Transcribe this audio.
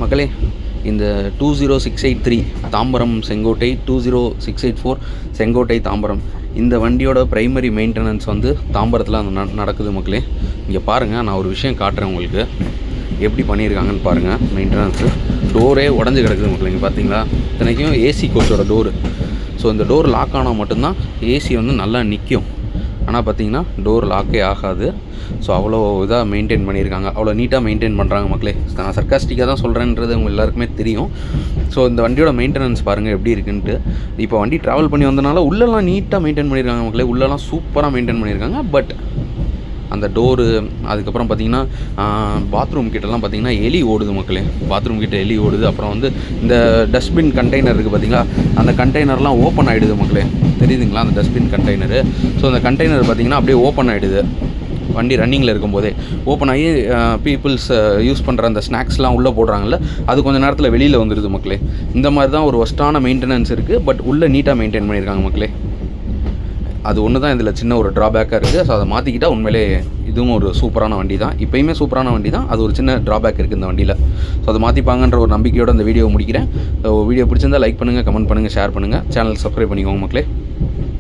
மக்களே, இந்த 20683 தாம்பரம் செங்கோட்டை, 20684 செங்கோட்டை தாம்பரம், இந்த வண்டியோட ப்ரைமரி மெயின்டெனன்ஸ் வந்து தாம்பரத்தில் நடக்குது மக்களே. இங்கே பாருங்கள், நான் ஒரு விஷயம் காட்டுறேன் உங்களுக்கு, எப்படி பண்ணியிருக்காங்கன்னு பாருங்கள். மெயின்டெனன்ஸு டோரே உடஞ்சி கிடக்குது மக்களே. இங்கே பார்த்தீங்களா, இத்தனைக்கும் ஏசி கோச்சோட டோரு. ஸோ இந்த டோர் லாக் ஆனால் மட்டும்தான் ஏசி வந்து நல்லா நிற்கும். ஆனால் பார்த்தீங்கன்னா டோர் லாக்கே ஆகாது. ஸோ அவ்வளோ இதாக மெயின்டைன் பண்ணியிருக்காங்க, அவ்வளோ நீட்டாக மெயின்டைன் பண்ணுறாங்க மக்களே. நான் சர்க்காஸ்டிக்காக தான் சொல்கிறேன்றது உங்கள் எல்லாருக்குமே தெரியும். ஸோ இந்த வண்டியோட மெயின்டெனன்ஸ் பாருங்கள் எப்படி இருக்குன்ட்டு. இப்போ வண்டி ட்ராவல் பண்ணி வந்தனால உள்ளெல்லாம் நீட்டாக மெயின்டைன் பண்ணியிருக்காங்க மக்களே. உள்ளெல்லாம் சூப்பராக மெயின்டைன் பண்ணியிருக்காங்க. பட் அந்த டோரு, அதுக்கப்புறம் பார்த்திங்கன்னா பாத்ரூம் கிட்டலாம் பார்த்திங்கன்னா எலி ஓடுது மக்களே. பாத்ரூம் கிட்ட எலி ஓடுது. அப்புறம் வந்து இந்த டஸ்ட்பின் கண்டெய்னர் இருக்குது பார்த்திங்களா, அந்த கண்டெய்னர்லாம் ஓப்பன் ஆகிடுது மக்களே. தெரியுதுங்களா அந்த டஸ்ட்பின் கண்டெய்னரு? ஸோ அந்த கண்டெய்னர் பார்த்திங்கன்னா அப்படியே ஓப்பன் ஆகிடுது. வண்டி ரன்னிங்கில் இருக்கும்போதே ஓப்பன் ஆகி பீப்புள்ஸ் யூஸ் பண்ணுற அந்த ஸ்நாக்ஸ்லாம் உள்ளே போடுறாங்கல்ல, அது கொஞ்சம் நேரத்தில் வெளியில் வந்துடுது மக்களே. இந்த மாதிரி தான் ஒரு ஒஸ்ட்டான மெயின்டெனன்ஸ் இருக்குது. பட் உள்ளே நீட்டாக மெயின்டைன் பண்ணியிருக்காங்க மக்களே. அது ஒன்று தான் இதில் சின்ன ஒரு ட்ராபேக்காக இருக்குது. ஸோ அதை மாற்றிக்கிட்டால் உண்மையிலே இதுவும் ஒரு சூப்பரான வண்டி தான். இப்போயுமே சூப்பரான வண்டி தான். அது ஒரு சின்ன ட்ராபேக் இருக்குது இந்த வண்டியில். ஸோ அதை மாற்றிப்பாங்கன்ற ஒரு நம்பிக்கையோடு அந்த வீடியோவை முடிக்கிறேன். வீடியோ பிடிச்சிருந்தால் லைக் பண்ணுங்கள், கமெண்ட் பண்ணுங்கள், ஷேர் பண்ணுங்கள், சேனல் சப்ஸ்கிரைப் பண்ணிக்கோங்க மக்களே.